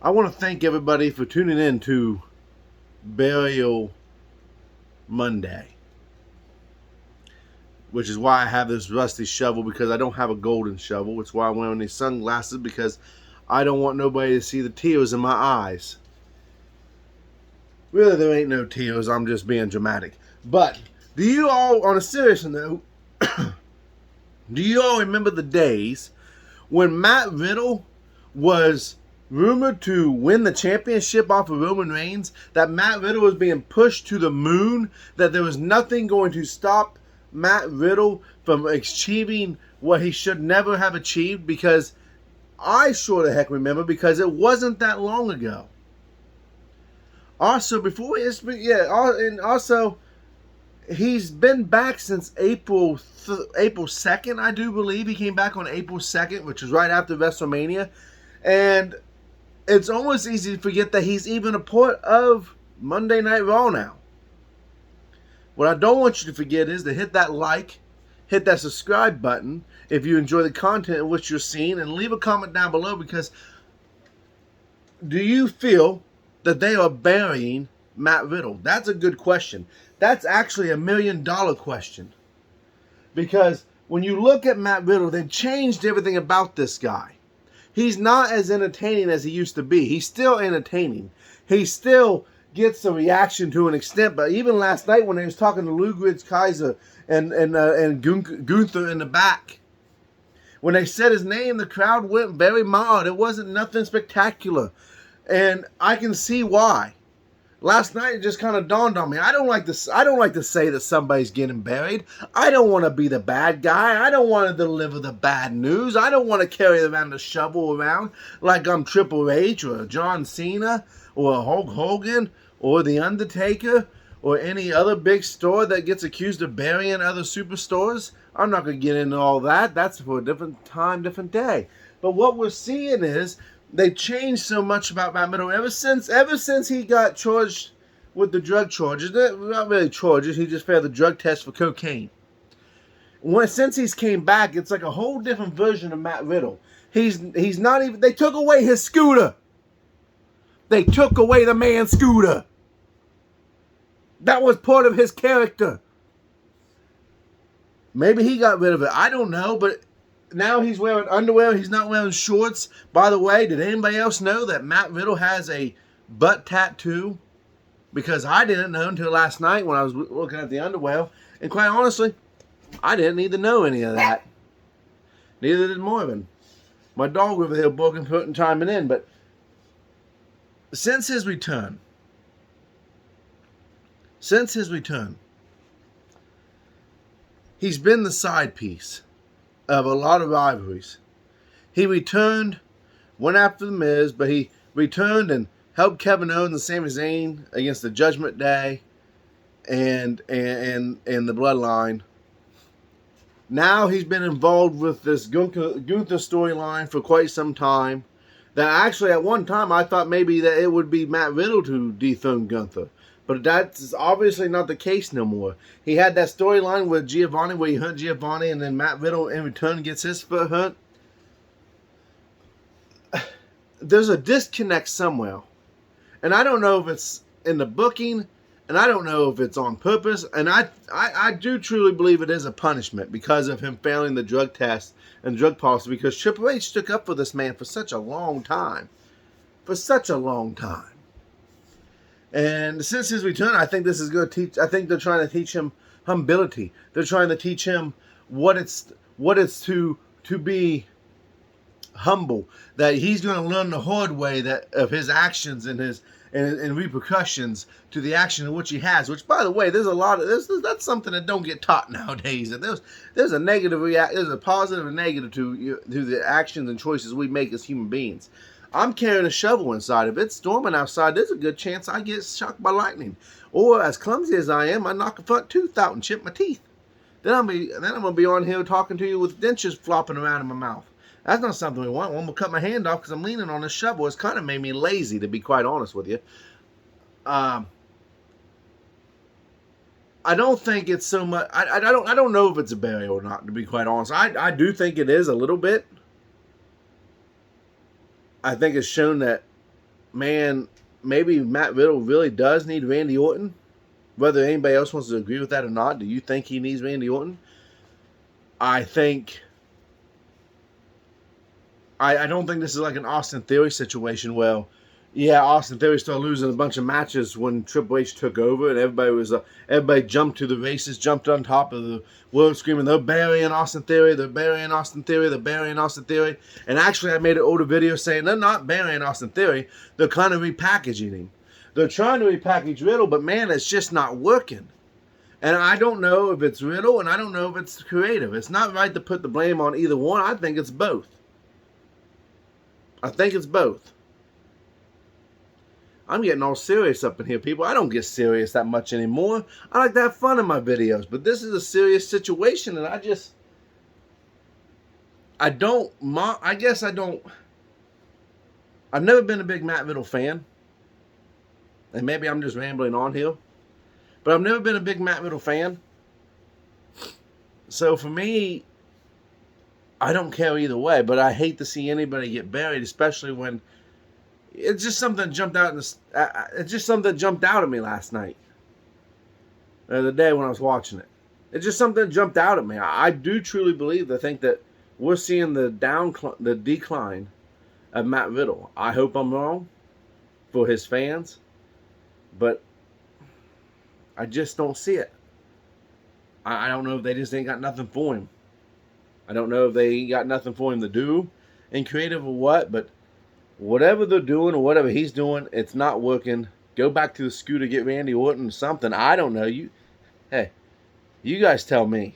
I want to thank everybody for tuning in to Burial Monday, which is why I have this rusty shovel, because I don't have a golden shovel. It's why I'm wearing these sunglasses, because I don't want nobody to see the tears in my eyes. Really, there ain't no tears. I'm just being dramatic. But do you all, on a serious note, do you all remember the days when Matt Riddle was rumored to win the championship off of Roman Reigns? That Matt Riddle was being pushed to the moon? That there was nothing going to stop Matt Riddle from achieving what he should never have achieved? Because I sure the heck remember, because it wasn't that long ago. Also, he's been back since April 2nd, I do believe. He came back on April 2nd, which was right after WrestleMania. And it's almost easy to forget that he's even a part of Monday Night Raw now. What I don't want you to forget is to hit that like, hit that subscribe button if you enjoy the content in which you're seeing, and leave a comment down below, because do you feel that they are burying Matt Riddle? That's a good question. That's actually $1 million question. Because when you look at Matt Riddle, they've changed everything about this guy. He's not as entertaining as he used to be. He's still entertaining. He still gets a reaction to an extent. But even last night when he was talking to Ludwig Kaiser and Gunther in the back, when they said his name, the crowd went very mild. It wasn't nothing spectacular. And I can see why. Last night it just kind of dawned on me. I don't like to say that somebody's getting buried. I don't want to be the bad guy. I don't want to deliver the bad news. I don't want to carry around the shovel around like I'm Triple H or John Cena or Hulk Hogan or The Undertaker or any other big star that gets accused of burying other superstars. I'm not going to get into all that. That's for a different time, different day. But what we're seeing is they changed so much about Matt Riddle ever since he got charged with the drug charges. Not really charges. He just failed the drug test for cocaine. Since he's came back, it's like a whole different version of Matt Riddle. He's not even. They took away his scooter. They took away the man's scooter. That was part of his character. Maybe he got rid of it. I don't know, but now he's wearing underwear. He's not wearing shorts. By the way, did anybody else know that Matt Riddle has a butt tattoo? Because I didn't know until last night when I was looking at the underwear. And quite honestly, I didn't need to know any of that. Neither did Marvin. My dog over there barking, putting time in. But since his return, he's been the side piece of a lot of rivalries. He returned, went after The Miz, but he returned and helped Kevin Owens and Sami Zayn against the Judgment Day and the Bloodline. Now he's been involved with this Gunther storyline for quite some time. That actually at one time I thought maybe that it would be Matt Riddle to dethrone Gunther. But that's obviously not the case no more. He had that storyline with Giovanni where he hunt Giovanni and then Matt Riddle in return gets his foot hunt. There's a disconnect somewhere. And I don't know if it's in the booking, and I don't know if it's on purpose. And I do truly believe it is a punishment because of him failing the drug test and drug policy, because Triple H stuck up for this man for such a long time. And since his return, I think this is going to teach. I think they're trying to teach him humility. They're trying to teach him what it's to be humble. That he's going to learn the hard way that of his actions and his and repercussions to the action in which he has. Which, by the way, there's a lot of that's something that don't get taught nowadays. That there's a negative there's a positive and negative to the actions and choices we make as human beings. I'm carrying a shovel inside. If it's storming outside, there's a good chance I get shocked by lightning. Or as clumsy as I am, I knock a front tooth out and chip my teeth. Then I'm gonna be on here talking to you with dentures flopping around in my mouth. That's not something we want. I'm gonna cut my hand off because I'm leaning on this shovel. It's kind of made me lazy, to be quite honest with you. I don't think it's so much. I don't know if it's a burial or not, to be quite honest. I do think it is a little bit. I think it's shown that man, maybe Matt Riddle really does need Randy Orton. Whether anybody else wants to agree with that or not, do you think he needs Randy Orton? I think... I don't think this is like an Austin Theory situation where, yeah, Austin Theory started losing a bunch of matches when Triple H took over, and everybody jumped to the races, jumped on top of the world, screaming, "They're burying Austin Theory! They're burying Austin Theory! They're burying Austin Theory!" And actually, I made an older video saying they're not burying Austin Theory; they're kind of repackaging him. They're trying to repackage Riddle, but man, it's just not working. And I don't know if it's Riddle, and I don't know if it's creative. It's not right to put the blame on either one. I think it's both. I think it's both. I'm getting all serious up in here, people. I don't get serious that much anymore. I like to have fun in my videos, but this is a serious situation, and I guess I don't. I've never been a big Matt Riddle fan, and maybe I'm just rambling on here, but I've never been a big Matt Riddle fan. So for me, I don't care either way, but I hate to see anybody get buried, especially when it's just something that jumped out. It's just something that jumped out at me last night, or the day when I was watching it. It's just something that jumped out at me. I do truly believe, I think that we're seeing the decline of Matt Riddle. I hope I'm wrong for his fans, but I just don't see it. I don't know if they just ain't got nothing for him. I don't know if they ain't got nothing for him to do in creative or what, but whatever they're doing or whatever he's doing, it's not working. Go back to the scooter, get Randy Orton or something. I don't know. Hey, you guys tell me.